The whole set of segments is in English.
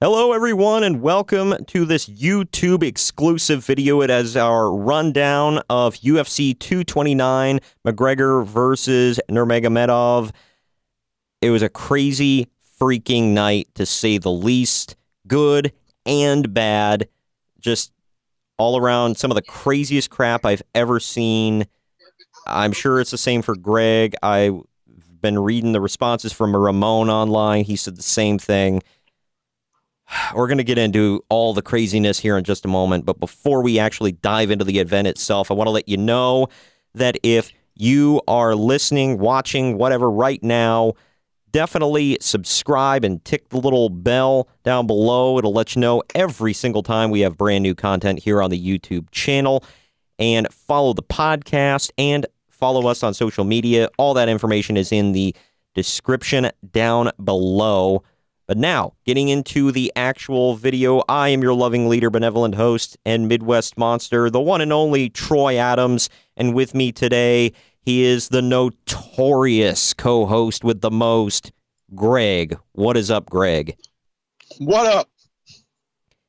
Hello, everyone, and welcome to this YouTube exclusive video. It has our rundown of UFC 229, McGregor versus Nurmagomedov. It was a crazy freaking night, to say the least. Good and bad. Just all around some of the craziest crap I've ever seen. I'm sure it's the same for Greg. I've been reading the responses from Ramon online. He said the same thing. We're going to get into all the craziness here in just a moment, but before we actually dive into the event itself, I want to let you know that if you are listening, watching, whatever right now, definitely subscribe and tick the little bell down below. It'll let you know every single time we have brand new content here on the YouTube channel. And follow the podcast and follow us on social media. All that information is in the description down below. But now, getting into the actual video, I am your loving leader, benevolent host, and Midwest monster, the one and only Troy Adams. And with me today, he is the notorious co-host with the most, Greg. What is up, Greg? What up?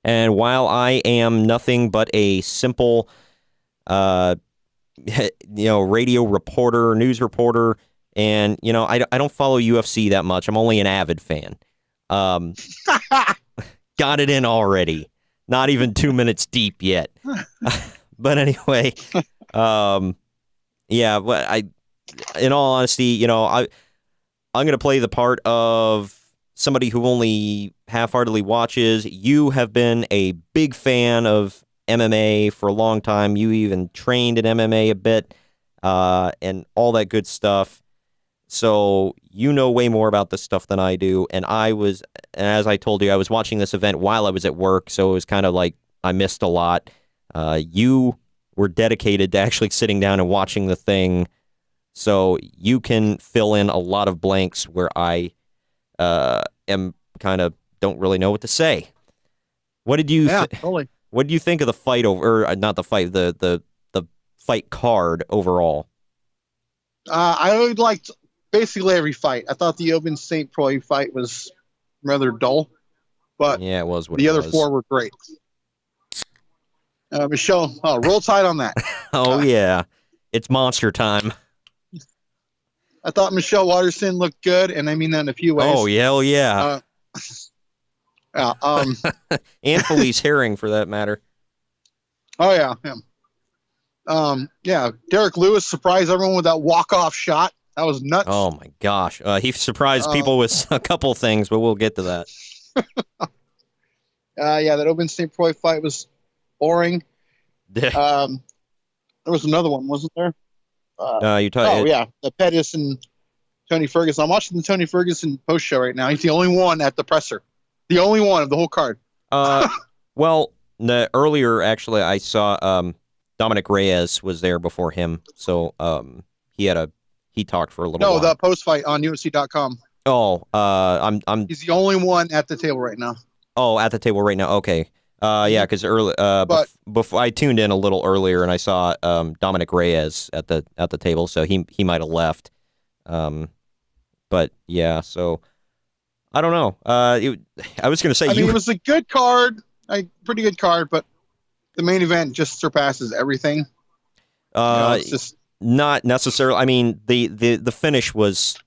And while I am nothing but a simple, radio reporter, news reporter, and, I don't follow UFC that much. I'm only an avid fan. Got it in already. Not even 2 minutes deep yet. But anyway, but in all honesty, I'm going to play the part of somebody who only half-heartedly watches. You have been a big fan of MMA for a long time. You even trained in MMA a bit, and all that good stuff. So you know way more about this stuff than I do. And as I told you, I was watching this event while I was at work, so it was kind of like I missed a lot. You were dedicated to actually sitting down and watching the thing, so you can fill in a lot of blanks where I am kind of don't really know what to say. What did you? Totally. What do you think of the fight or not the fight, the fight card overall? I liked basically every fight. I thought the Open St. Croix fight was rather dull, but yeah, it was. The other four were great. Michelle, roll tide on that. Oh yeah, it's monster time. I thought Michelle Waterson looked good, and I mean that in a few ways. Oh yeah. And Felice Herring, for that matter. Oh yeah, him. Derek Lewis surprised everyone with that walk-off shot. That was nuts. Oh my gosh, he surprised people with a couple things, but we'll get to that. That Open St. Croix fight was boring. There was another one, wasn't there? The Pettis and Tony Ferguson. I'm watching the Tony Ferguson post show right now. He's the only one at the presser. The only one of the whole card. Earlier, actually, I saw Dominic Reyes was there before him, so he talked for a little while. No, the post fight on UFC.com. He's the only one at the table right now. Oh, at the table right now. Okay. Because early, before I tuned in a little earlier and I saw Dominic Reyes at the table, so he might have left. But yeah, so I don't know. I was going to say it was a good card, pretty good card, but the main event just surpasses everything. It's just not necessarily. I mean, the finish was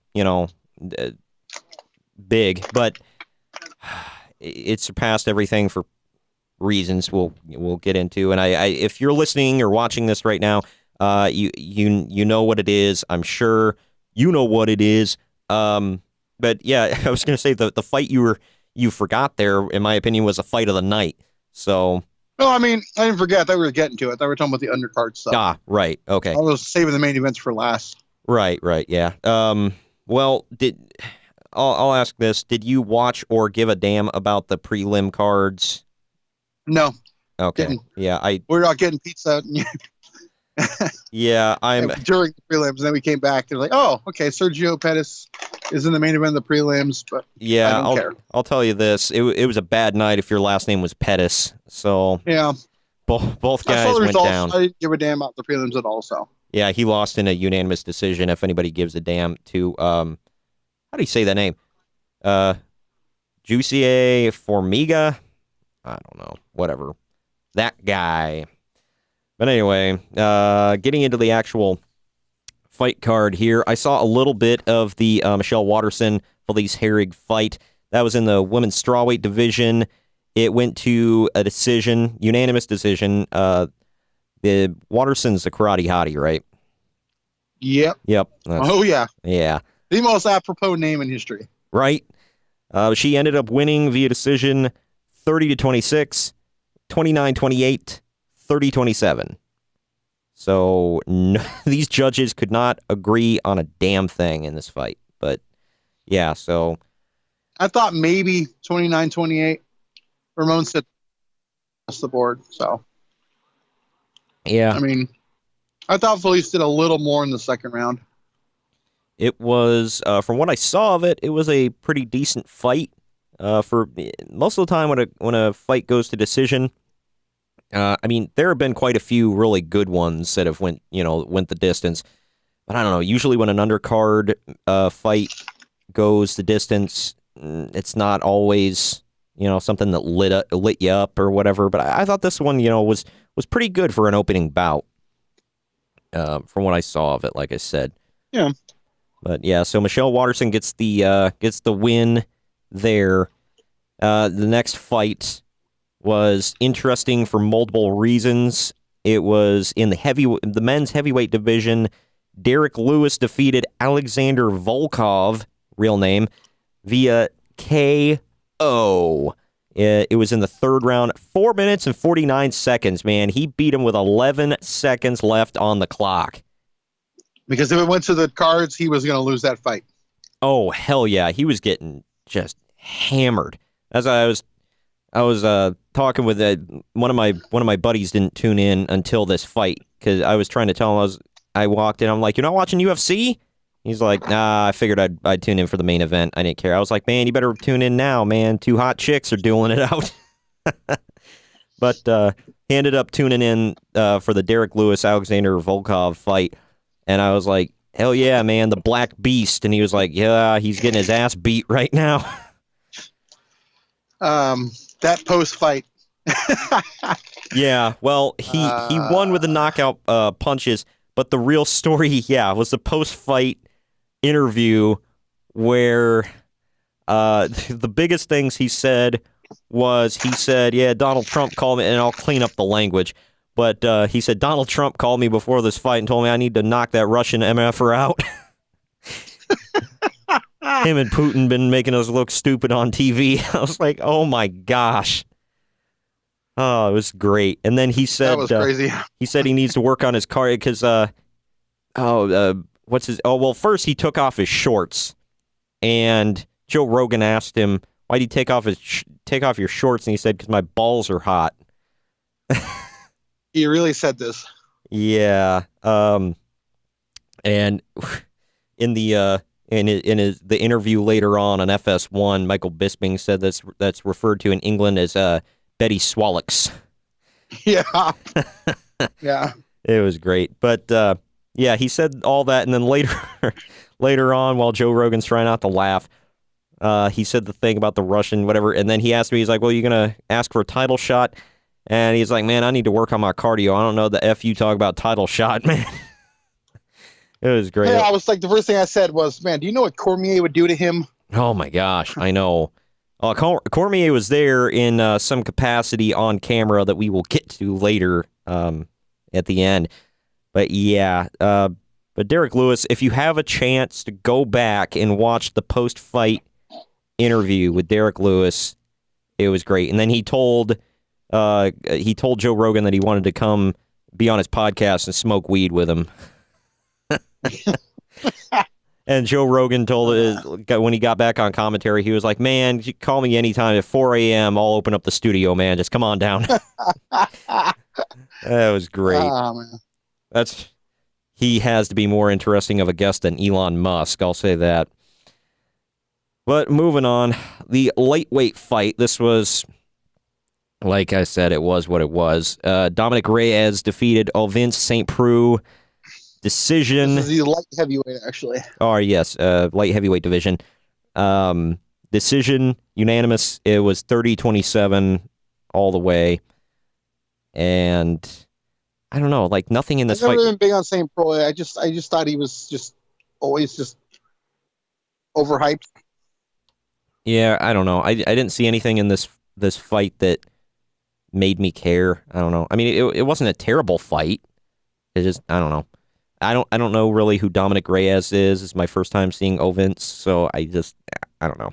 big, but it surpassed everything for reasons we'll get into. And I if you're listening or watching this right now, you know what it is. I'm sure you know what it is. But yeah, I was going to say the fight you forgot there, in my opinion, was a fight of the night. So. No, I mean, I didn't forget. I thought we were getting to it. I thought we were talking about the undercard stuff. Ah, right. Okay. I was saving the main events for last. Right. Yeah. Well, I'll ask this. Did you watch or give a damn about the prelim cards? No. Okay. Didn't. Yeah, we're not getting pizza. Yeah, during the prelims, and then we came back. They're like, "Oh, okay, Sergio Pettis is in the main event of the prelims," but yeah, I don't care. I'll tell you this: it was a bad night if your last name was Pettis. So yeah, both guys went down. I didn't give a damn about the prelims at all. So yeah, he lost in a unanimous decision. If anybody gives a damn to how do you say that name? Jussier Formiga. I don't know. Whatever. That guy. But anyway, getting into the actual fight card here, I saw a little bit of the Michelle Waterson Felice Herrig fight. That was in the women's strawweight division. It went to a decision, unanimous decision. The Waterson's the karate hottie, right? Yep. Oh, yeah. Yeah. The most apropos name in history. Right. She ended up winning via decision 30-26, 29-28, 30-27. So these judges could not agree on a damn thing in this fight. But, yeah, so... I thought maybe 29-28. Ramon said across the board, so... Yeah. I mean, I thought Felice did a little more in the second round. It was, from what I saw of it, it was a pretty decent fight. For most of the time when a fight goes to decision, I mean, there have been quite a few really good ones that have went the distance. But I don't know, usually when an undercard fight goes the distance, it's not always, something that lit you up or whatever. But I thought this one, was pretty good for an opening bout. From what I saw of it, like I said. Yeah. But yeah, so Michelle Waterson gets the win there. The next fight was interesting for multiple reasons. It was in the men's heavyweight division. Derek Lewis defeated Alexander Volkov, real name, via KO. It was in the third round, 4 minutes and 49 seconds, man. He beat him with 11 seconds left on the clock. Because if it went to the cards, he was going to lose that fight. Oh, hell yeah. He was getting just hammered. As I was talking with one of my buddies didn't tune in until this fight because I was trying to tell him I walked in. I'm like, you're not watching UFC? He's like, nah, I figured I'd tune in for the main event. I didn't care. I was like, man, you better tune in now, man. Two hot chicks are dueling it out. But he ended up tuning in for the Derek Lewis-Alexander Volkov fight. And I was like, hell yeah, man, the Black Beast. And he was like, yeah, he's getting his ass beat right now. That post-fight. Yeah, well, he won with the knockout punches. But the real story, yeah, was the post-fight interview where the biggest things he said, yeah, Donald Trump called me, and I'll clean up the language, but he said, Donald Trump called me before this fight and told me I need to knock that Russian MFer out. Him and Putin been making us look stupid on TV. I was like, oh my gosh. Oh, it was great. And then he said, that was crazy. He said he needs to work on his car because, first he took off his shorts, and Joe Rogan asked him, why'd he take off your shorts? And he said, because my balls are hot. He really said this. Yeah. And in the interview later on FS1, Michael Bisping said that's referred to in England as Betty Swallocks. Yeah. Yeah. It was great. But yeah, he said all that, and then later on, while Joe Rogan's trying not to laugh, he said the thing about the Russian whatever, and then he asked me, he's like, well, you gonna ask for a title shot? And he's like, man, I need to work on my cardio. I don't know the F you talk about title shot, man. It was great. Yeah, I was like, the first thing I said was, man, do you know what Cormier would do to him? Oh my gosh, I know. Cormier was there in some capacity on camera that we will get to later at the end. But yeah, but Derek Lewis, if you have a chance to go back and watch the post-fight interview with Derek Lewis, it was great. And then he told Joe Rogan that he wanted to come be on his podcast and smoke weed with him. And Joe Rogan when he got back on commentary, he was like, man, you call me anytime at 4 a.m. I'll open up the studio, man. Just come on down. That was great. Oh, man. He has to be more interesting of a guest than Elon Musk, I'll say that. But moving on, the lightweight fight, this was, like I said, it was what it was. Dominic Reyes defeated Ovince St. Preux. Decision. This is the light heavyweight, actually. Oh, yes, light heavyweight division. decision, unanimous. It was 30-27 all the way. And I don't know, like nothing in this fight. I've never been big on St. Croix. I just thought he was just always just overhyped. Yeah, I don't know. I didn't see anything in this fight that made me care. I don't know. I mean, it wasn't a terrible fight. It just, I don't know. I don't know really who Dominic Reyes is. It's my first time seeing Ovince, so I don't know.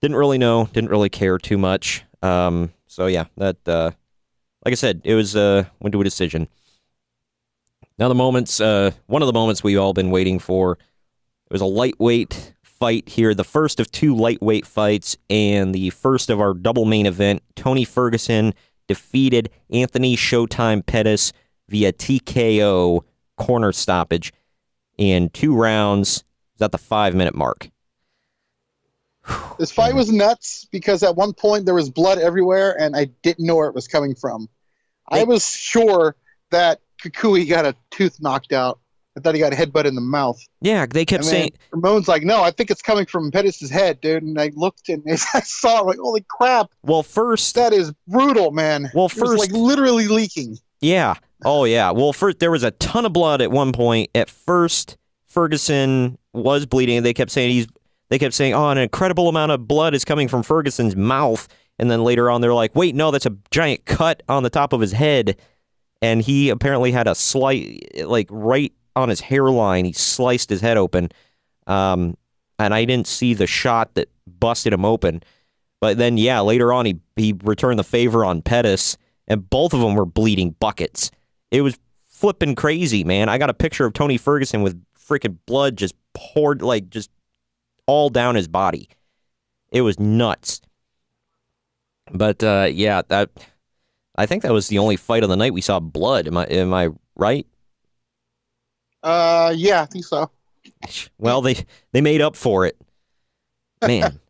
Didn't really know. Didn't really care too much. So yeah, that like I said, it was went to a decision. Now the moments, one of the moments we've all been waiting for. It was a lightweight fight here, the first of two lightweight fights, and the first of our double main event. Tony Ferguson defeated Anthony Showtime Pettis via TKO corner stoppage in 2 rounds. Is at the 5-minute mark. This fight was nuts because at one point there was blood everywhere, and I didn't know where it was coming from. I was sure that Kukui got a tooth knocked out. I thought he got a headbutt in the mouth. Yeah, they kept saying... Ramon's like, no, I think it's coming from Pettis' head, dude. And I looked and I saw it, like, holy crap. Well, first... That is brutal, man. Well, first... It was, like, literally leaking. Yeah. Oh, yeah. Well, first, there was a ton of blood at one point. At first, Ferguson was bleeding. They kept saying, oh, an incredible amount of blood is coming from Ferguson's mouth. And then later on, they're like, wait, no, that's a giant cut on the top of his head. And he apparently had a slight, like, right on his hairline, he sliced his head open. And I didn't see the shot that busted him open. But then, yeah, later on, he returned the favor on Pettis, and both of them were bleeding buckets. It was flipping crazy, man. I got a picture of Tony Ferguson with freaking blood just poured, like, just all down his body. It was nuts. But, yeah, I think that was the only fight of the night we saw blood. Am I right? Yeah, I think so. Well, they made up for it. Man.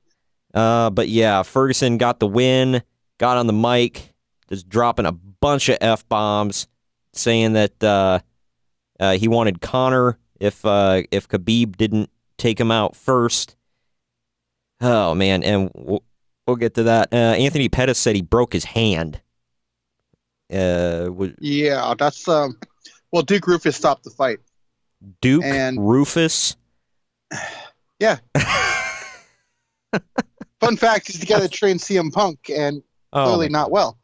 But yeah, Ferguson got the win, got on the mic, just dropping a bunch of F-bombs, saying that he wanted Conor if Khabib didn't take him out first. Oh, man, and we'll get to that. Anthony Pettis said he broke his hand. Yeah, that's... Well, Duke Rufus stopped the fight. Duke Rufus? Yeah. Fun fact, he's the guy that trained CM Punk, and clearly not well.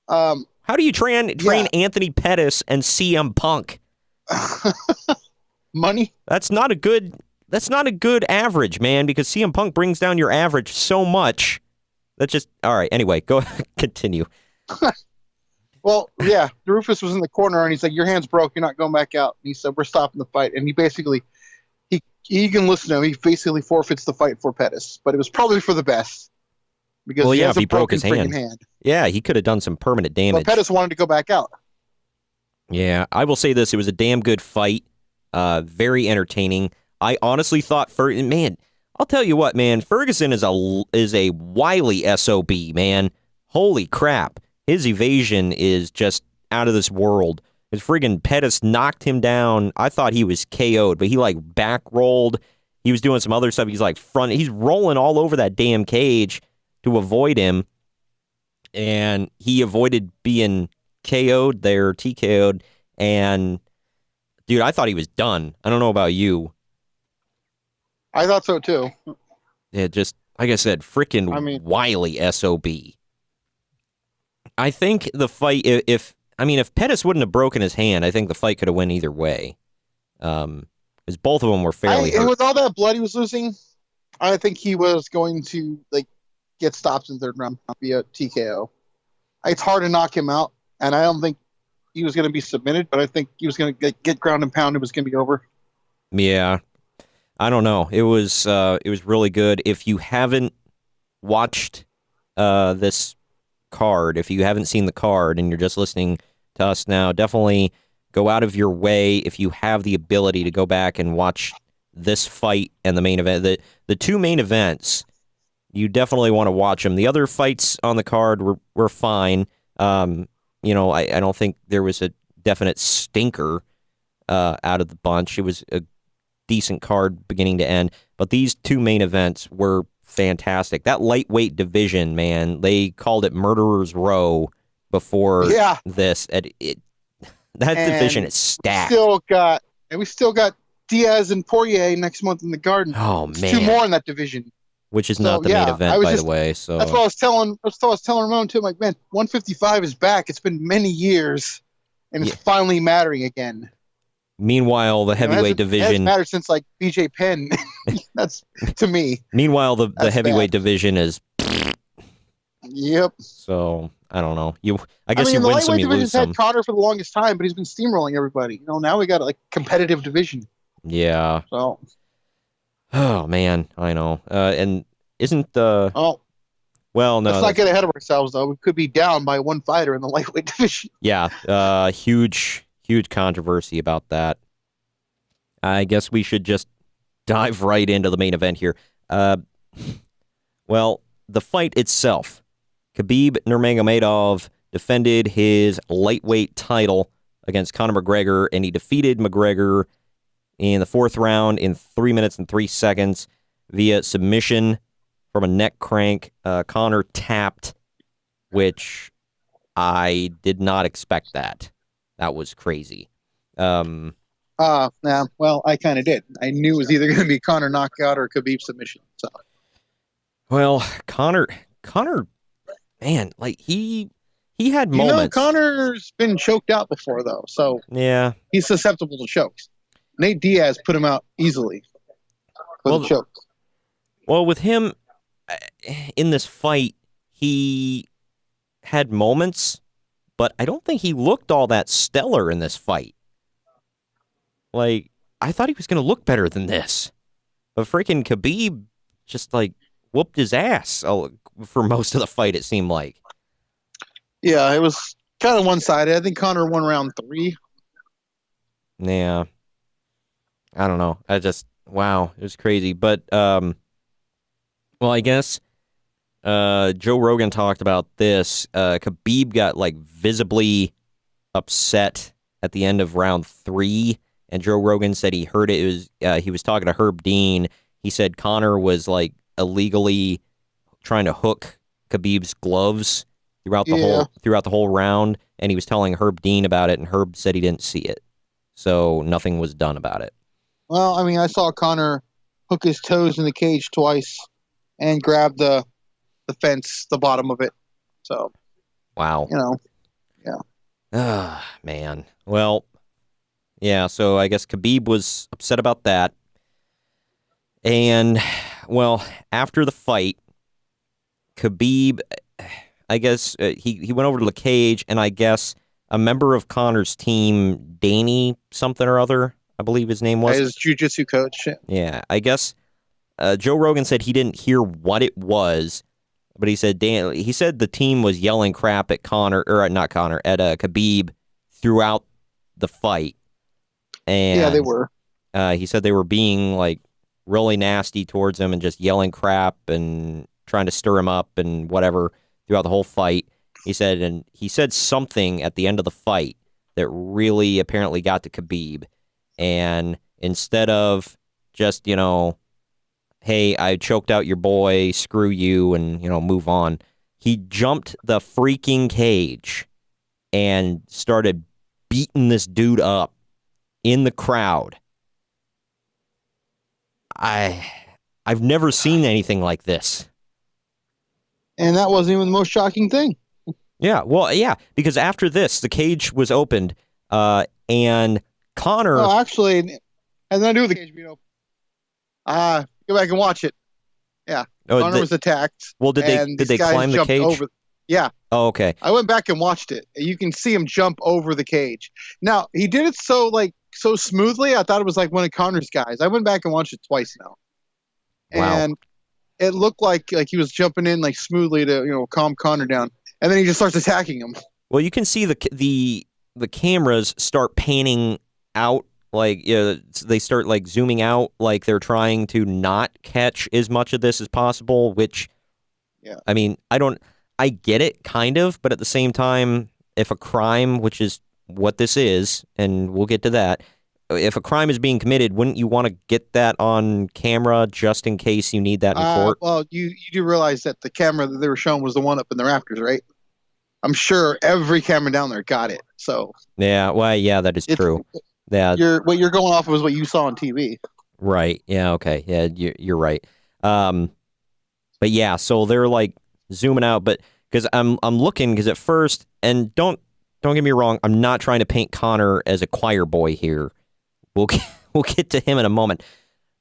How do you train Anthony Pettis and CM Punk? Money? That's not a good average, man, because CM Punk brings down your average so much. That's just all right. Anyway, go continue. Well, yeah, Rufus was in the corner, and he's like, your hand's broke, you're not going back out. And he said, we're stopping the fight. And he basically, he can listen to him, he basically forfeits the fight for Pettis. But it was probably for the best. Because if he broke his hand. Yeah, he could have done some permanent damage. But Pettis wanted to go back out. Yeah, I will say this, it was a damn good fight. Very entertaining. I honestly thought, man, I'll tell you what, man, Ferguson is a wily SOB, man. Holy crap. His evasion is just out of this world. His friggin' Pettis knocked him down. I thought he was KO'd, but he like back rolled. He was doing some other stuff. He's like he's rolling all over that damn cage to avoid him. And he avoided being KO'd there, TKO'd. And dude, I thought he was done. I don't know about you. I thought so too. Yeah, just like I said, freaking wily SOB. I think the fight, if Pettis wouldn't have broken his hand, I think the fight could have went either way. Because both of them were fairly hurt. And with all that blood he was losing, I think he was going to get stopped in the third round via TKO. It's hard to knock him out, and I don't think he was going to be submitted, but I think he was going to get ground and pound. It was going to be over. Yeah, I don't know. It was really good. If you haven't watched this card, if you haven't seen the card and you're just listening to us now, definitely go out of your way if you have the ability to go back and watch this fight and the main event. The two main events, you definitely want to watch them. The other fights on the card were fine. I don't think there was a definite stinker out of the bunch. It was a decent card beginning to end. but these two main events were fantastic. That lightweight division, man, they called it Murderer's Row before this. That division is stacked. We still got Diaz and Poirier next month in the Garden. Oh, man. 2 more in that division. Which is not the main event, by the way. So that's what I was telling Ramon too. I'm like, man, 155 is back. It's been many years, and it's finally mattering again. Meanwhile, the heavyweight division hasn't mattered since like BJ Penn. That's to me. Meanwhile, the heavyweight division is. Yep. So I don't know. I guess you win some, you lose some. The lightweight division's had Conor for the longest time, but he's been steamrolling everybody. Now we got a competitive division. Yeah. So. Oh man, I know. And isn't the well, no. Let's not get ahead of ourselves though. We could be down by 1 fighter in the lightweight division. Yeah. Huge controversy about that. I guess we should just dive right into the main event here. Well, the fight itself. Khabib Nurmagomedov defended his lightweight title against Conor McGregor, and he defeated McGregor in the 4th round in 3 minutes and 3 seconds via submission from a neck crank. Conor tapped, which I did not expect that. That was crazy. Well, I kind of did. I knew it was either going to be Conor knockout or Khabib submission. So. Well, Conor, man, like he had moments. Conor's been choked out before, though, so yeah, he's susceptible to chokes. Nate Diaz put him out easily with a choke. Well, with him in this fight, he had moments, but I don't think he looked all that stellar in this fight. Like, I thought he was going to look better than this. But freaking Khabib just, like, whooped his ass for most of the fight, it seemed like. Yeah, it was kind of one-sided. I think Conor won round 3. Yeah. I don't know. Wow, it was crazy. But, well, I guess Joe Rogan talked about this. Khabib got, like, visibly upset at the end of round 3, and Joe Rogan said he heard it. He was talking to Herb Dean. He said Conor was, like, illegally trying to hook Khabib's gloves throughout the whole round, and he was telling Herb Dean about it, and Herb said he didn't see it. So nothing was done about it. Well, I mean, I saw Conor hook his toes in the cage twice and grab the fence, the bottom of it. So, wow. Yeah. Ah, man. Well, yeah, so I guess Khabib was upset about that. And, well, after the fight, Khabib, I guess, he went over to the cage, and I guess a member of Conor's team, Danny something or other, I believe his name was. His jiu-jitsu coach. Yeah, I guess Joe Rogan said he didn't hear what it was, but he said the team was yelling crap at Khabib throughout the fight. And yeah, they were. He said they were being, like, really nasty towards him and just yelling crap and trying to stir him up and whatever throughout the whole fight. He said something at the end of the fight that really apparently got to Khabib. And instead of just, hey, I choked out your boy, screw you, and, move on, he jumped the freaking cage and started beating this dude up in the crowd. I've never seen anything like this. And that wasn't even the most shocking thing. Yeah, well, yeah, because after this, the cage was opened, and Conor... No, actually, it has nothing to do with the cage being open. Go back and watch it. Yeah, Conor was attacked. Well, did they climb the cage? Yeah. Oh, okay. I went back and watched it. You can see him jump over the cage. Now, he did it so smoothly, I thought it was like one of Conor's guys. I went back and watched it twice now. Wow. And it looked like he was jumping in like smoothly to calm Conor down, and then he just starts attacking him. Well, you can see the cameras start panning out, like they start like zooming out, like they're trying to not catch as much of this as possible. Which, yeah, I mean, I get it kind of, but at the same time, if a crime, which is what this is, and we'll get to that, if a crime is being committed, wouldn't you want to get that on camera just in case you need that in court? Well, you do realize that the camera that they were showing was the one up in the rafters, right? I'm sure every camera down there got it. So yeah, well, yeah, that is true. Yeah, what you're going off of is what you saw on TV. Right. Yeah. Okay. Yeah, you're right. But yeah, so they're like zooming out, but because I'm looking, because at first, and don't get me wrong, I'm not trying to paint Connor as a choir boy here. We'll get to him in a moment.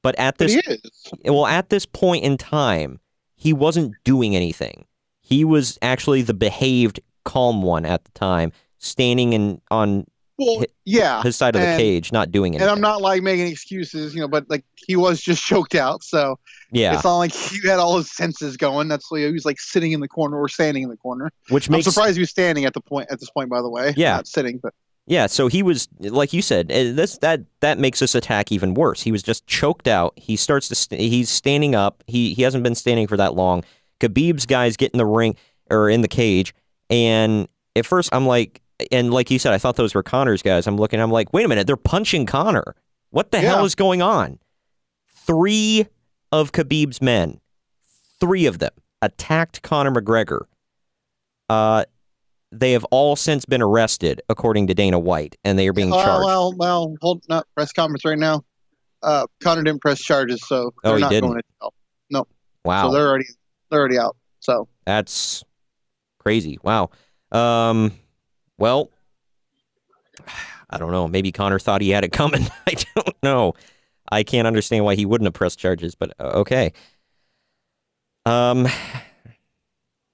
But at this point in time, he wasn't doing anything. He was actually the behaved, calm one at the time, standing on his side of the cage, not doing anything. And I'm not like making excuses, but like he was just choked out. So yeah, it's not like he had all his senses going. That's why he was like sitting in the corner or standing in the corner. I'm surprised he was standing at this point, by the way. Yeah, not sitting, but. Yeah, so he was, like you said, that makes this attack even worse. He was just choked out. He starts to he's standing up. He hasn't been standing for that long. Khabib's guys get in the ring or in the cage, and at first I'm like, and like you said, I thought those were Connor's guys. I'm like, wait a minute, they're punching Connor. What the hell is going on? 3 of Khabib's men, 3 of them attacked Conor McGregor. They have all since been arrested, according to Dana White, and they are being charged. Well, hold not press conference right now. Conor didn't press charges, so they're not going to jail. No. Wow. So they're already out. So that's crazy. Wow. Well, I don't know. Maybe Conor thought he had it coming. I don't know. I can't understand why he wouldn't have pressed charges, but okay. Wow.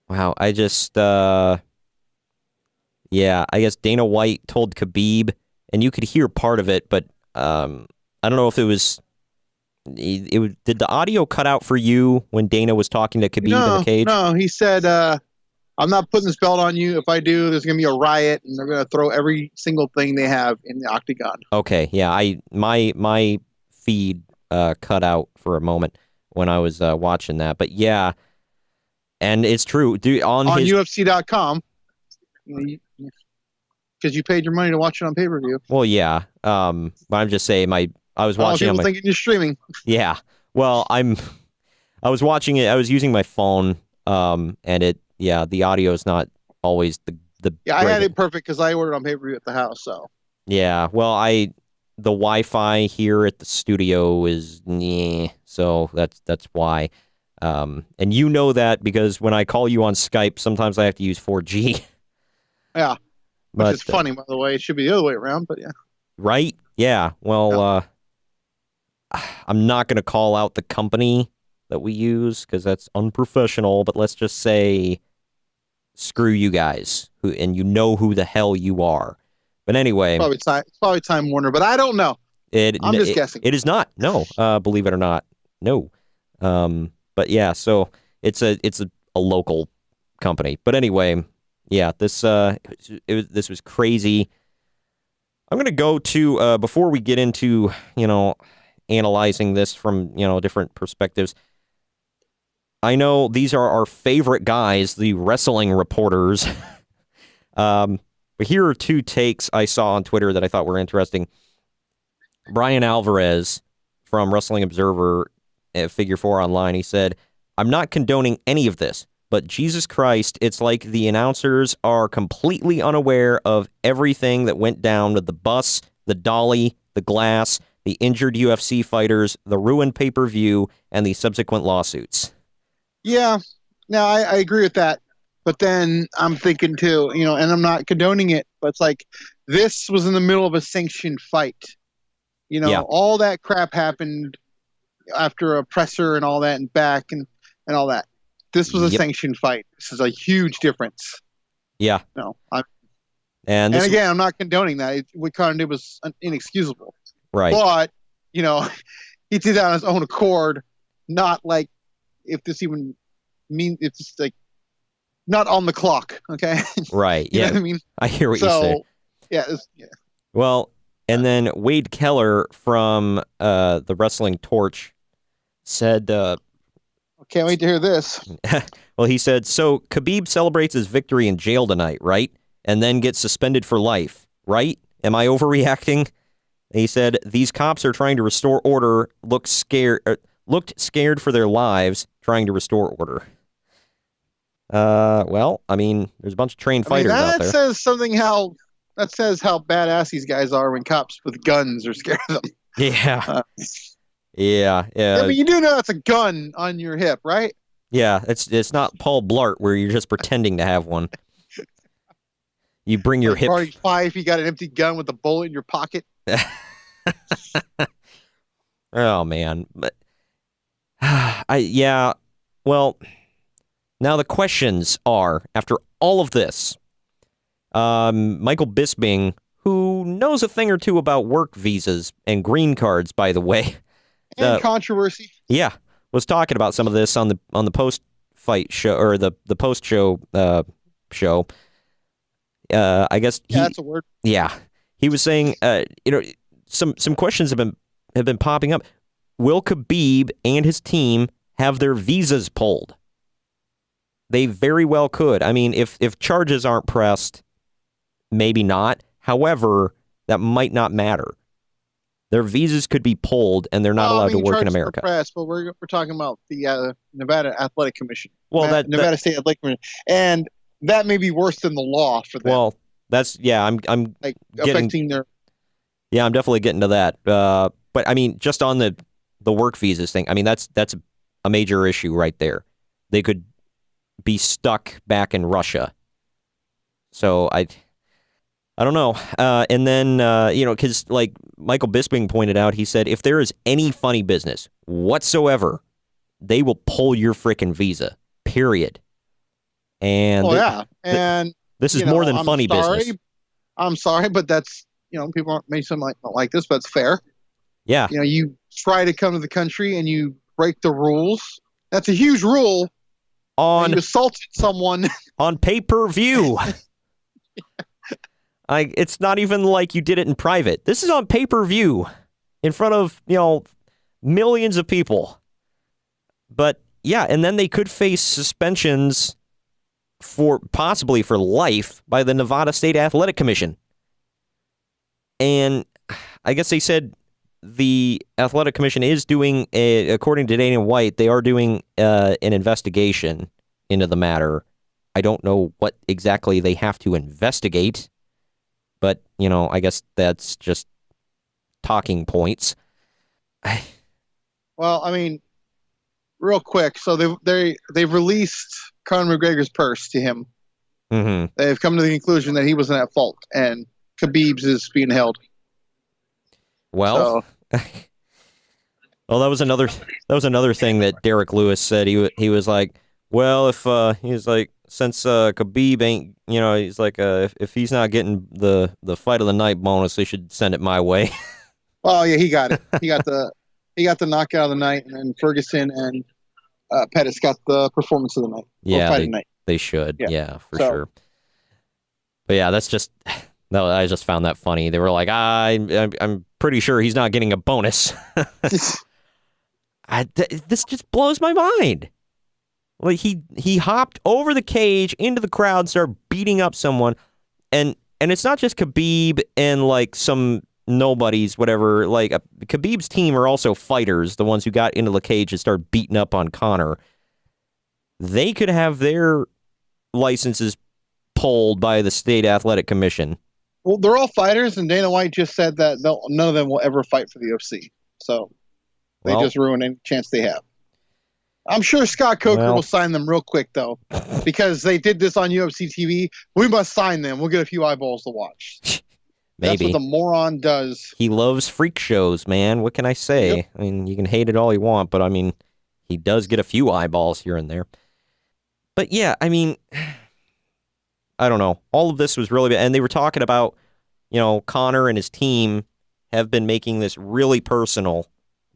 I just yeah, I guess Dana White told Khabib, and you could hear part of it, but I don't know if it was. Did the audio cut out for you when Dana was talking to Khabib in the cage? No, he said, "I'm not putting this belt on you. If I do, there's going to be a riot, and they're going to throw every single thing they have in the octagon." Okay, yeah, my feed cut out for a moment when I was watching that, but yeah, and it's true. On UFC.com. Because you paid your money to watch it on pay-per-view. Well, yeah. But I'm just saying, I was watching. People thinking you're streaming. Yeah. Well, I was watching it. I was using my phone. And the audio is not always the. Yeah, I had it perfect because I ordered on pay-per-view at the house. So. Yeah. Well, the Wi-Fi here at the studio is so that's why. And you know that because when I call you on Skype, sometimes I have to use 4G. Yeah. Which is funny, by the way. It should be the other way around, but yeah. Right? Yeah. Well, I'm not going to call out the company that we use because that's unprofessional, but let's just say screw you guys, and you know who the hell you are. But anyway. It's probably Time Warner, but I don't know. I'm just guessing. It is not. No. Believe it or not. No. But yeah, so it's a local company. But anyway, yeah, this was crazy. I'm going to go to, before we get into, analyzing this from, different perspectives, I know these are our favorite guys, the wrestling reporters. But here are 2 takes I saw on Twitter that I thought were interesting. Brian Alvarez from Wrestling Observer at Figure 4 Online, he said, "I'm not condoning any of this. But Jesus Christ, it's like the announcers are completely unaware of everything that went down with the bus, the dolly, the glass, the injured UFC fighters, the ruined pay-per-view, and the subsequent lawsuits." Yeah, no, I agree with that. But then I'm thinking too, and I'm not condoning it, but it's like this was in the middle of a sanctioned fight. All that crap happened after a presser and all that and back and all that. This was a sanctioned fight. This is a huge difference. Yeah. No. And again, I'm not condoning that. What Conor did was inexcusable. Right. But, he did that on his own accord, not like if this even means it's like not on the clock. Okay. Right. You yeah. know what I mean? I hear what you say. Yeah. Well, and then Wade Keller from the Wrestling Torch said, can't wait to hear this. Well, he said, so Khabib celebrates his victory in jail tonight, right? And then gets suspended for life, right? Am I overreacting? He said, these cops are trying to restore order, looked scared for their lives, trying to restore order. Well, I mean, there's a bunch of trained fighters out there. That says how badass these guys are when cops with guns are scared of them. Yeah. Yeah. But you do know that's a gun on your hip, right? Yeah, it's not Paul Blart where you're just pretending to have one. You bring your hip. Party 5, you got an empty gun with a bullet in your pocket. Oh man, but well, now the questions are, after all of this, Michael Bisping, who knows a thing or two about work visas and green cards, by the way, and controversy. Yeah, was talking about some of this on the post fight show, or the post show show. I guess that's a word. Yeah, he was saying, some questions have been popping up. Will Khabib and his team have their visas pulled? They very well could. I mean, if charges aren't pressed, maybe not. However, that might not matter. Their visas could be pulled, and they're not allowed to work in America. Pressed, but we're talking about the Nevada Athletic Commission. Well, Nevada State Athletic Commission, and that may be worse than the law for them. Well, I'm like affecting their. Yeah, I'm definitely getting to that. But I mean, just on the work visas thing, I mean, that's a major issue right there. They could be stuck back in Russia. So I don't know. And then, because like Michael Bisping pointed out, he said, if there is any funny business whatsoever, they will pull your frickin' visa, period. And and this is more than funny business. I'm sorry, but that's, people may some not like this, but it's fair. Yeah. You try to come to the country and you break the rules. That's a huge rule. You assaulted someone on pay-per-view. It's not even like you did it in private. This is on pay-per-view in front of, millions of people. But yeah, and then they could face suspensions possibly for life by the Nevada State Athletic Commission. And I guess they said the Athletic Commission is doing, according to Dana White, they are doing an investigation into the matter. I don't know what exactly they have to investigate, but, I guess that's just talking points. Well, I mean, real quick, so they've released Conor McGregor's purse to him. Mm-hmm. They've come to the conclusion that he wasn't at fault, and Khabib's is being held. Well, well, that was another thing that Derek Lewis said. He was like, well, if he's like, since Khabib ain't, he's like, if he's not getting the fight of the night bonus, they should send it my way. Oh yeah, he got it. He got the knockout of the night, and then Ferguson and Pettis got the performance of the night. Yeah, they should. Yeah, for sure. But yeah, that's just. No, I just found that funny. They were like, I'm pretty sure he's not getting a bonus. This just blows my mind. Like he hopped over the cage into the crowd, started beating up someone, and it's not just Khabib and like some nobodies, whatever. Like Khabib's team are also fighters, the ones who got into the cage and started beating up on Conor. They could have their licenses pulled by the State Athletic Commission. Well, they're all fighters, and Dana White just said that none of them will ever fight for the UFC. So they just ruin any chance they have. I'm sure Scott Coker will sign them real quick, though, because they did this on UFC TV. We must sign them. We'll get a few eyeballs to watch. Maybe. That's what the moron does. He loves freak shows, man. What can I say? Yep. I mean, you can hate it all you want, but I mean, he does get a few eyeballs here and there. But yeah, I mean, I don't know. All of this was really bad. And they were talking about, Conor and his team have been making this really personal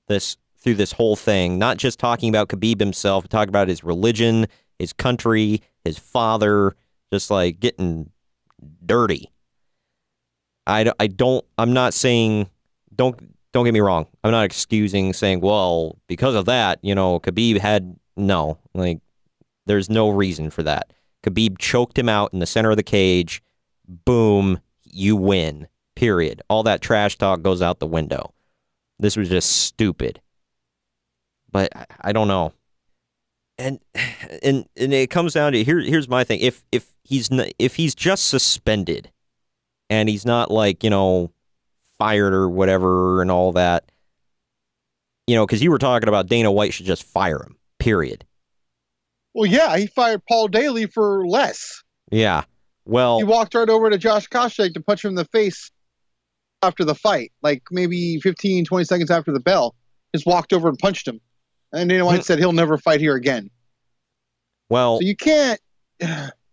through this whole thing. Not just talking about Khabib himself, but talking about his religion, his country, his father, just like getting dirty. I'm not saying, don't get me wrong. I'm not excusing saying, well, because of that, Khabib there's no reason for that. Khabib choked him out in the center of the cage. Boom, you win. period. All that trash talk goes out the window. This was just stupid. But I don't know. And it comes down to here's my thing. If he's just suspended and he's not like, fired or whatever and all that, because you were talking about Dana White should just fire him, period. Well, yeah, he fired Paul Daly for less. Yeah. Well, he walked right over to Josh Koscheck to punch him in the face after the fight, like maybe 15, 20 seconds after the bell. Just walked over and punched him. And Dana White said he'll never fight here again. Well, so you can't.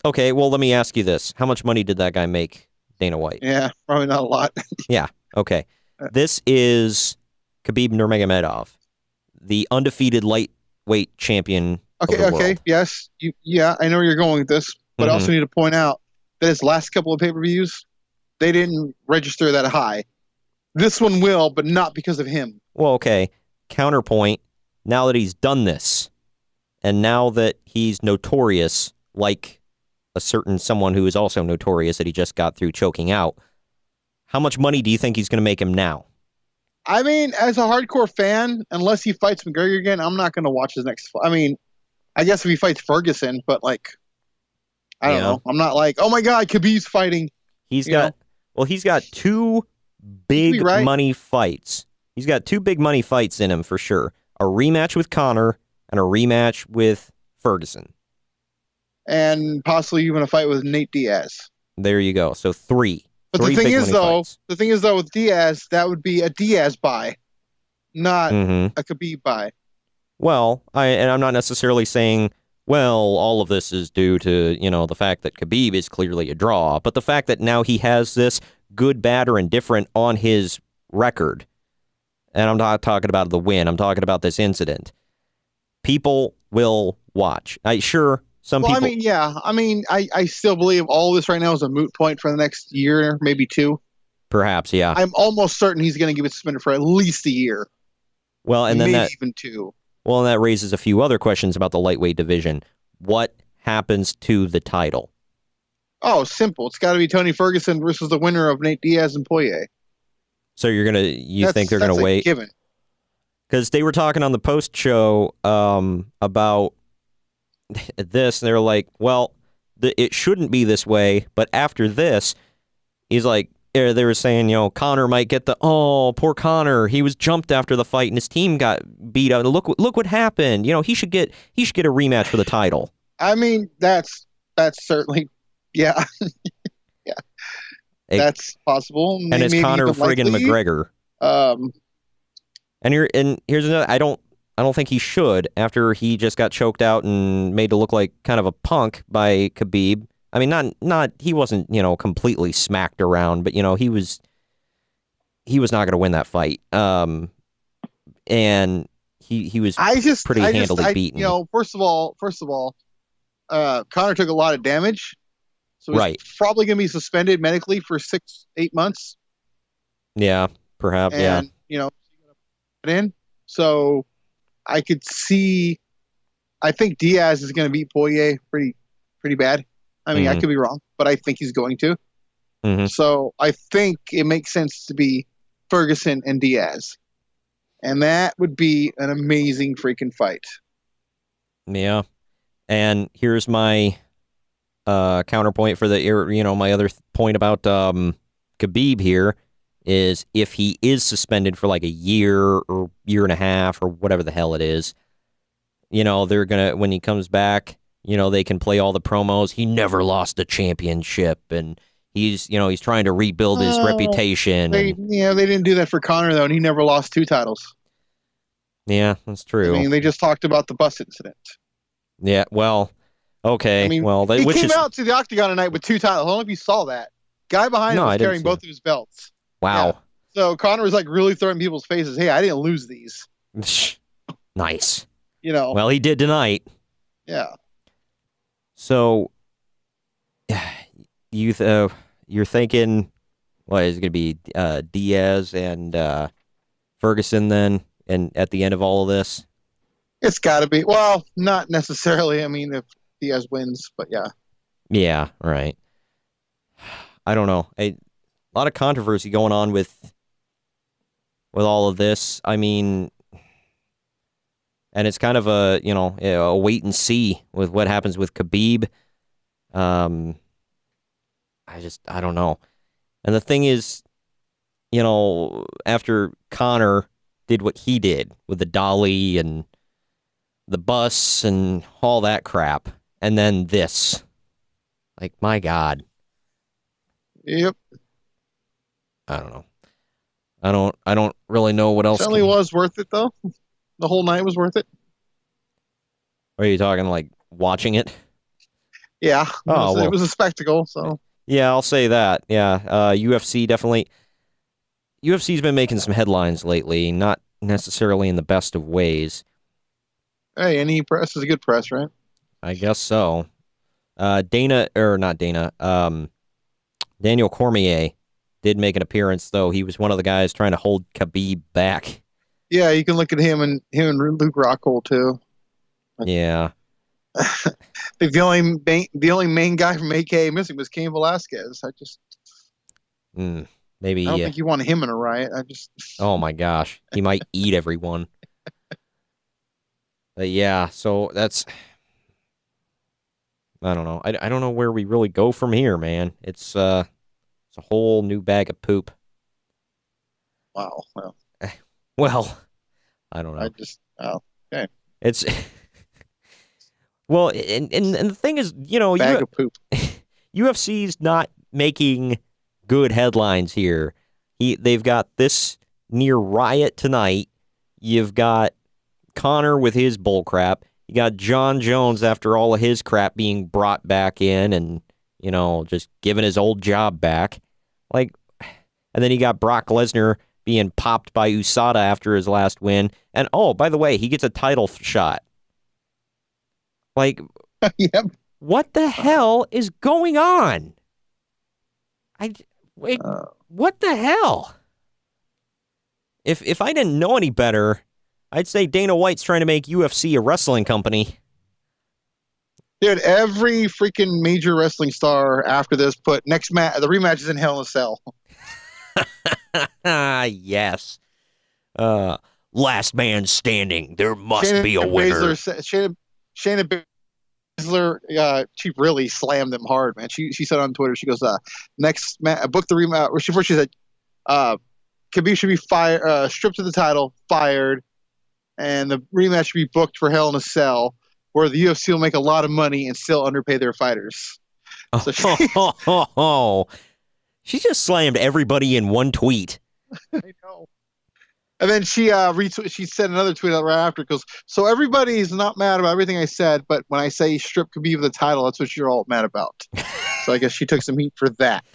Okay, well, let me ask you this. How much money did that guy make, Dana White? Yeah, probably not a lot. Yeah, okay. This is Khabib Nurmagomedov, the undefeated lightweight champion of the world. Yes. I know where you're going with this, but I also need to point out that his last couple of pay-per-views, they didn't register that high. This one will, but not because of him. Well, okay. Counterpoint, now that he's done this, and now that he's notorious, like a certain someone who is also notorious that he just got through choking out, how much money do you think he's going to make him now? I mean, as a hardcore fan, unless he fights McGregor again, I'm not going to watch his next fight. I mean, I guess if he fights Ferguson, but like, I don't know. I'm not like, oh my God, Khabib's fighting. He's got two big money fights. He's got two big money fights in him for sure. A rematch with Conor and a rematch with Ferguson. And possibly even a fight with Nate Diaz. There you go. So three. But the thing is, though, with Diaz, that would be a Diaz buy, not a Khabib buy. Well, I'm not necessarily saying, well, all of this is due to, the fact that Khabib is clearly a draw, but the fact that now he has this good, bad, or indifferent on his record. And I'm not talking about the win. I'm talking about this incident. People will watch. Some people. I still believe all this right now is a moot point for the next year, maybe two. Perhaps, yeah. I'm almost certain he's going to give it suspended for at least a year. Well, and then maybe even two. Well, and that raises a few other questions about the lightweight division. What happens to the title? Oh, simple. It's got to be Tony Ferguson versus the winner of Nate Diaz and Poirier. So you think they're going to wait? Given. Because they were talking on the post show about this, and they're like, well, it shouldn't be this way, but after this, he's like, they were saying, Conor might get poor Conor, he was jumped after the fight and his team got beat up. Look what happened. He should get a rematch for the title. I mean, that's certainly, yeah. Yeah. That's possible. And it's Conor friggin' McGregor. And here's another, I don't think he should, after he just got choked out and made to look like kind of a punk by Khabib. I mean, not he wasn't, completely smacked around, but he was not going to win that fight. And he was pretty handily beaten. First of all, Conor took a lot of damage, so he's probably going to be suspended medically for 6-8 months. Yeah, perhaps. And, so I could see. I think Diaz is going to beat Poirier pretty bad. I mean, I could be wrong, but I think he's going to. So I think it makes sense to be Ferguson and Diaz. And that would be an amazing freaking fight. Yeah. And here's my counterpoint for my other point about Khabib here is if he is suspended for like a year or year and a half or whatever the hell it is, they're going to, when he comes back, they can play all the promos. He never lost a championship, and he's trying to rebuild his reputation. They didn't do that for Conor, though, and he never lost 2 titles. Yeah, that's true. I mean, they just talked about the bus incident. Yeah, well, okay. I mean, he came out to the Octagon tonight with 2 titles. I don't know if you saw that. Guy behind him was carrying both of his belts. Wow. Yeah. So Conor was like really throwing people's faces. Hey, I didn't lose these. Nice. Well, he did tonight. Yeah. So, you're thinking, what is it going to be? Diaz and Ferguson then, and at the end of all of this? It's got to be. Well, not necessarily. I mean, if Diaz wins, but yeah. Yeah, right. I don't know. A of controversy going on with all of this. I mean, and it's kind of a wait and see with what happens with Khabib. I don't know. And the thing is, after Conor did what he did with the dolly and the bus and all that crap, and then this, like, my God. Yep. I don't know. I don't really know what else. Certainly was worth it, though. The whole night was worth it. Are you talking like watching it? Yeah. It was a spectacle. So yeah, I'll say that. Yeah, UFC definitely. UFC's been making some headlines lately, not necessarily in the best of ways. Hey, any press is a good press, right? I guess so. Daniel Cormier did make an appearance, though. He was one of the guys trying to hold Khabib back. Yeah, you can look at him and Luke Rockhold too. Yeah. The only main guy from AKA missing was Cain Velasquez. Maybe. I don't think you want him in a riot. Oh my gosh, he might eat everyone. But yeah, so that's. I don't know. I don't know where we really go from here, man. It's a whole new bag of poop. Wow. Well, I don't know. Okay. It's well, and the thing is, bag of poop. UFC's not making good headlines here. They've got this near-riot tonight. You've got Conor with his bullcrap. You got John Jones after all of his crap being brought back in and, just giving his old job back. Like, and then you got Brock Lesnar being popped by USADA after his last win. And, oh, by the way, he gets a title shot. Like, yep. What the hell is going on? What the hell? If I didn't know any better, I'd say Dana White's trying to make UFC a wrestling company. Dude, every freaking major wrestling star after this put the rematch is in Hell in a Cell. Yes. Last man standing. There must be a winner. Shayna Baszler, she really slammed them hard, man. She said on Twitter, she goes, next match, book the rematch. She said, Khabib should be fired, stripped of the title, fired, and the rematch should be booked for Hell in a Cell, where the UFC will make a lot of money and still underpay their fighters. So she just slammed everybody in one tweet. I know. And then she said another tweet out right after, goes, so everybody's not mad about everything I said, but when I say strip Khabib of the title, that's what you're all mad about. So I guess she took some heat for that.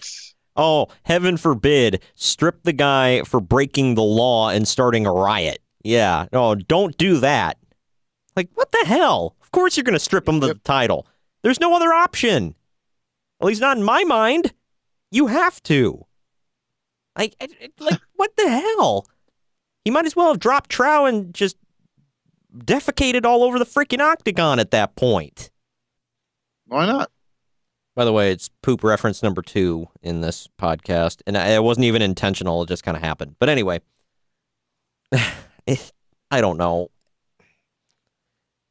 Oh, heaven forbid, strip the guy for breaking the law and starting a riot. Yeah, no, don't do that. Like, what the hell? Of course you're going to strip him of the title. There's no other option. At least not in my mind. You have to. Like, what the hell? He might as well have dropped trow and just defecated all over the freaking octagon at that point. Why not? By the way, it's poop reference number 2 in this podcast, and it wasn't even intentional. It just kind of happened. But anyway, I don't know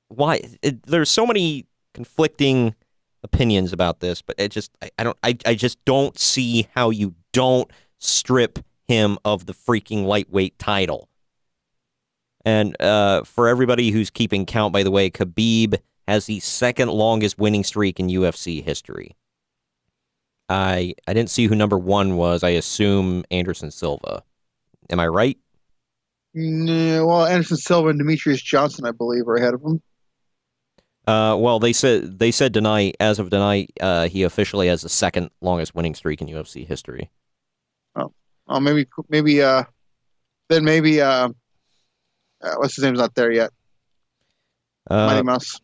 why. There's so many conflicting opinions about this, but I just don't see how you don't strip him of the freaking lightweight title. And for everybody who's keeping count, by the way, Khabib has the second longest winning streak in UFC history. I didn't see who number 1 was. I assume Anderson Silva. Am I right? No, well, Anderson Silva and Demetrius Johnson, I believe, are ahead of him. Well, they said tonight, as of tonight, he officially has the second longest winning streak in UFC history. Oh, maybe, then maybe, what's his name's not there yet? Mighty Mouse.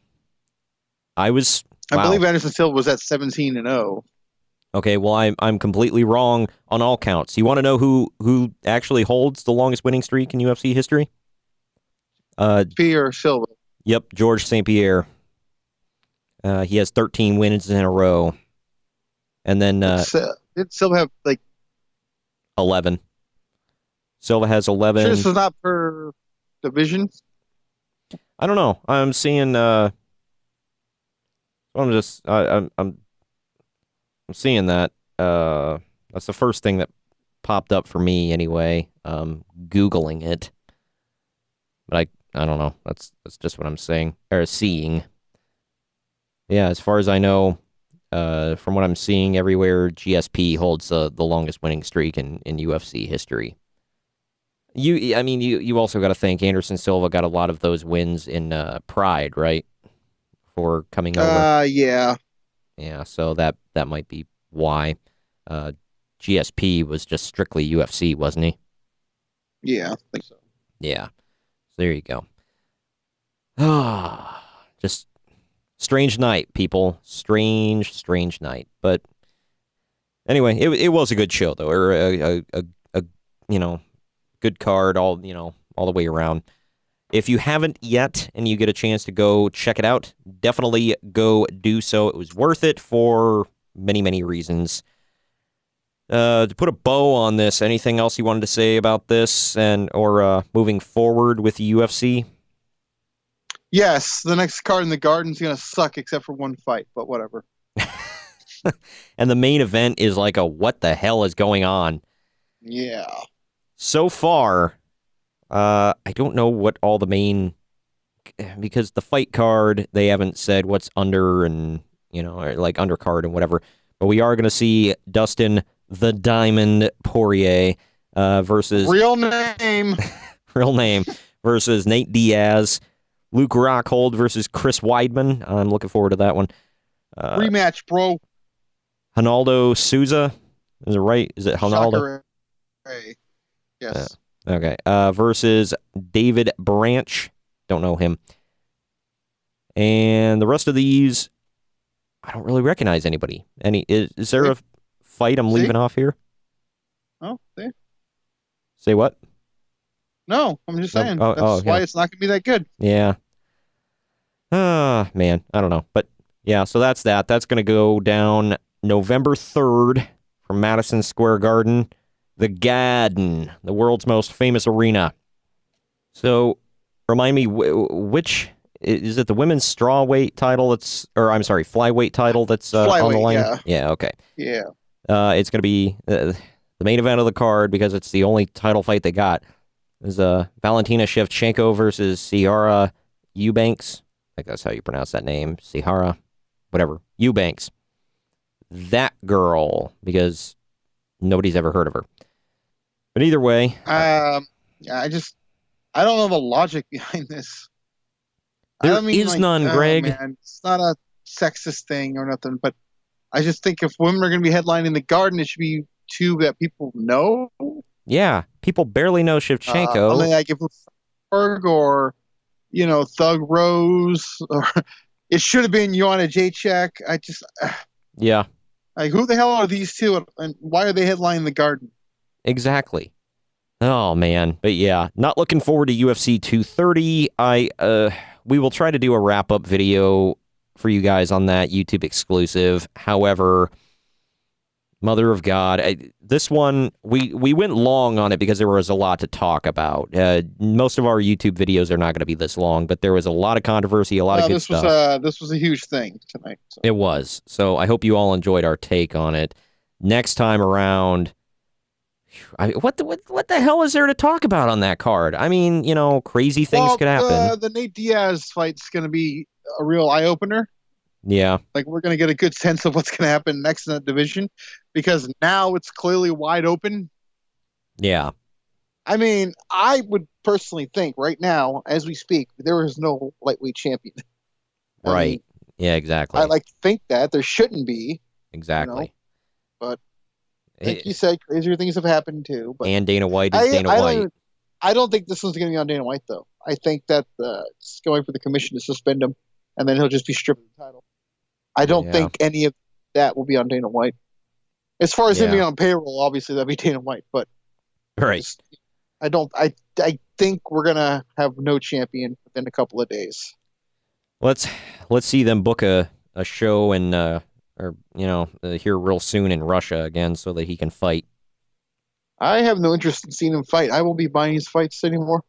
I believe Anderson Silva was at 17-0. Okay, well, I'm completely wrong on all counts. You want to know who actually holds the longest winning streak in UFC history? Pierre Silva. Yep, George St. Pierre. He has 13 wins in a row. And then did Silva have 11. Silva has 11. Sure, this is not per division. I don't know. I'm seeing. I'm seeing that. That's the first thing that popped up for me anyway. Googling it, but I don't know. That's just what I'm saying or seeing. Yeah, as far as I know, from what I'm seeing everywhere, GSP holds the longest winning streak in UFC history. You also got to think Anderson Silva got a lot of those wins in Pride, right? For coming over. Yeah. Yeah, so that might be why. GSP was just strictly UFC, wasn't he? Yeah, I think so. Yeah. So there you go. Ah, just strange night, people. Strange night. But anyway, it was a good show though, or a good card, all the way around. If you haven't yet and you get a chance to go check it out, definitely go do so. It was worth it for many, many reasons. To put a bow on this, anything else you wanted to say about this or moving forward with the UFC? Yes, the next card in the Garden's going to suck except for one fight, but whatever. And the main event is like what the hell is going on? Yeah. So far, I don't know what all the main, because the fight card, they haven't said what's under and, or like undercard and whatever. But we are going to see Dustin the Diamond Poirier versus... Real name versus Nate Diaz. Luke Rockhold versus Chris Weidman. I'm looking forward to that one. Rematch, bro. Ronaldo Souza. Is it right? Is it Ronaldo? Yes. Okay. Versus David Branch. Don't know him. And the rest of these, I don't really recognize anybody. Is there a fight I'm leaving off here? Oh, see? Say what? No, I'm just saying. That's why it's not going to be that good. Yeah. Man, I don't know. But yeah, so that's that. That's going to go down November 3rd from Madison Square Garden. The Garden, the world's most famous arena. So, remind me, which is it? The women's strawweight title flyweight title that's on the line. Yeah. Okay. Yeah. It's going to be the main event of the card because it's the only title fight they got. Is Valentina Shevchenko versus Sijara Eubanks. I think that's how you pronounce that name. Sijara, whatever. Eubanks. That girl, because nobody's ever heard of her. But either way, I don't know the logic behind this. There is none, Greg. Man, it's not a sexist thing or nothing, but I just think if women are going to be headlining the Garden, it should be two that people know. Yeah, people barely know Shevchenko. Only like if Berg or Thug Rose, or it should have been Joanna Jacek. Yeah. Like, who the hell are these two, and why are they headlining the Garden? Exactly. Oh man, but yeah, not looking forward to UFC 230. We will try to do a wrap up video for you guys on that YouTube exclusive. However, Mother of God, this one we went long on it because there was a lot to talk about. Most of our YouTube videos are not going to be this long, but there was a lot of controversy, a lot of good stuff. This was a huge thing tonight. So. It was. So I hope you all enjoyed our take on it. Next time around, what the hell is there to talk about on that card? I mean, crazy things could happen. The Nate Diaz fight's going to be a real eye opener. Yeah. Like, we're going to get a good sense of what's going to happen next in that division because now it's clearly wide open. Yeah. I mean, I would personally think right now, as we speak, there is no lightweight champion. Right. Yeah, exactly. I like to think that there shouldn't be. Exactly. But like you said, crazier things have happened too. But and Dana White is Dana White. I don't think this one's going to be on Dana White, though. I think that it's going for the commission to suspend him, and then he'll just be stripped of the title. I don't think any of that will be on Dana White. As far as him being on payroll, obviously that'd be Dana White, but right. I think we're gonna have no champion within a couple of days. Let's see them book a show here real soon in Russia again so that he can fight. I have no interest in seeing him fight. I won't be buying his fights anymore.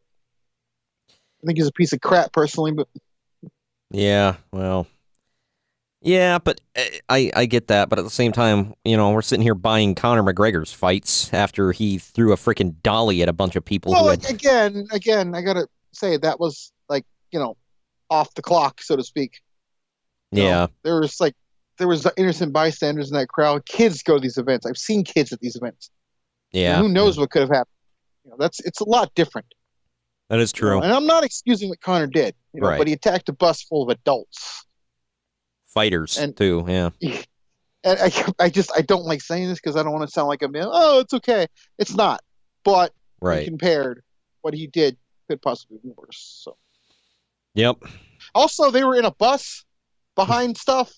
I think he's a piece of crap, personally, but... Yeah, well... Yeah, but I get that, but at the same time, we're sitting here buying Conor McGregor's fights after he threw a freaking dolly at a bunch of people who had... Again, I gotta say, that was, off the clock, so to speak. Yeah. There was innocent bystanders in that crowd. Kids go to these events. I've seen kids at these events. Yeah. Who knows what could have happened? It's a lot different. That is true. And I'm not excusing what Conor did, right. But he attacked a bus full of adults. Fighters, too, yeah. And I don't like saying this because I don't want to sound like a man. Oh, it's okay. It's not. But compared, what he did could possibly be worse. So. Yep. Also, they were in a bus behind stuff.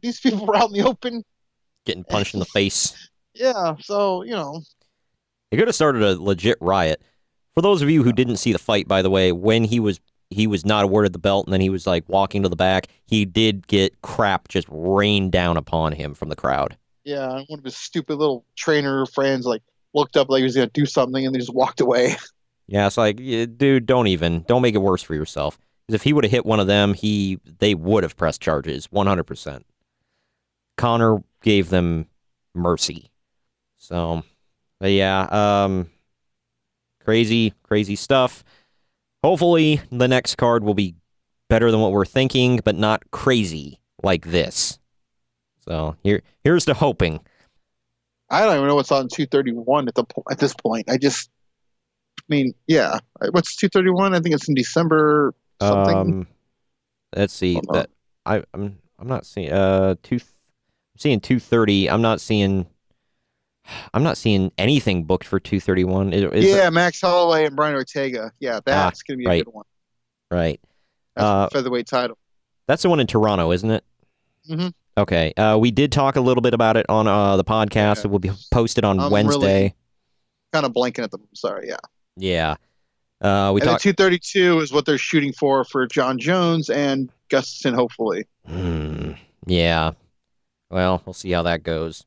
These people were out in the open. Getting punched in the face. Yeah, so, It could have started a legit riot. For those of you who didn't see the fight, by the way, when he was not awarded the belt, and then he was walking to the back. He did get crap just rained down upon him from the crowd. Yeah, one of his stupid little trainer friends looked up like he was going to do something, and they just walked away. Yeah, it's dude, don't make it worse for yourself. Because if he would have hit one of them, they would have pressed charges, 100%. Conor gave them mercy. So, but yeah, crazy stuff. Hopefully, the next card will be better than what we're thinking, but not crazy like this. So, here's to hoping. I don't even know what's on 231 at this point. Yeah. What's 231? I think it's in December something. Let's see. I'm not seeing I'm seeing 230. I'm not seeing anything booked for 231. Max Holloway and Brian Ortega. Yeah, that's going to be a good one. Right. That's the featherweight title. That's the one in Toronto, isn't it? Mm-hmm. Okay. We did talk a little bit about it on the podcast. It will be posted on Wednesday. Really kind of blanking at them. Sorry, yeah. Yeah. The 232 is what they're shooting for John Jones and Gustafsson, hopefully. Yeah. Well, we'll see how that goes.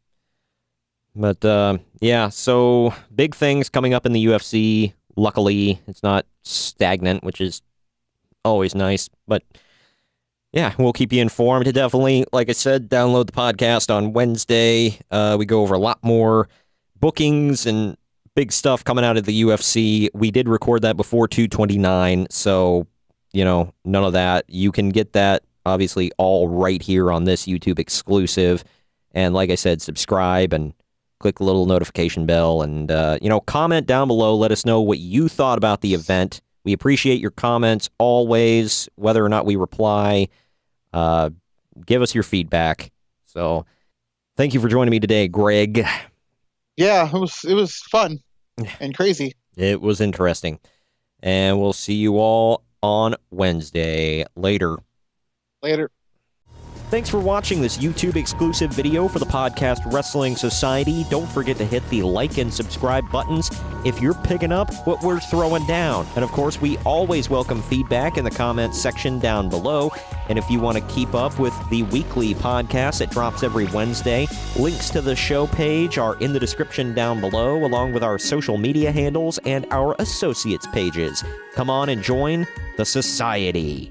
But, yeah, so big things coming up in the UFC. Luckily, it's not stagnant, which is always nice. But, yeah, we'll keep you informed. Definitely, like I said, download the podcast on Wednesday. We go over a lot more bookings and big stuff coming out of the UFC. We did record that before 229, so, none of that. You can get that, obviously, all right here on this YouTube exclusive. And like I said, subscribe and click the little notification bell and, comment down below. Let us know what you thought about the event. We appreciate your comments always, whether or not we reply. Give us your feedback. So thank you for joining me today, Greg. Yeah, it was fun and crazy. It was interesting. And we'll see you all on Wednesday. Later. Thanks for watching this YouTube exclusive video for the podcast Wrestling Society. Don't forget to hit the like and subscribe buttons if you're picking up what we're throwing down. And of course, we always welcome feedback in the comments section down below. And if you want to keep up with the weekly podcast that drops every Wednesday, links to the show page are in the description down below, along with our social media handles and our associates pages. Come on and join the society.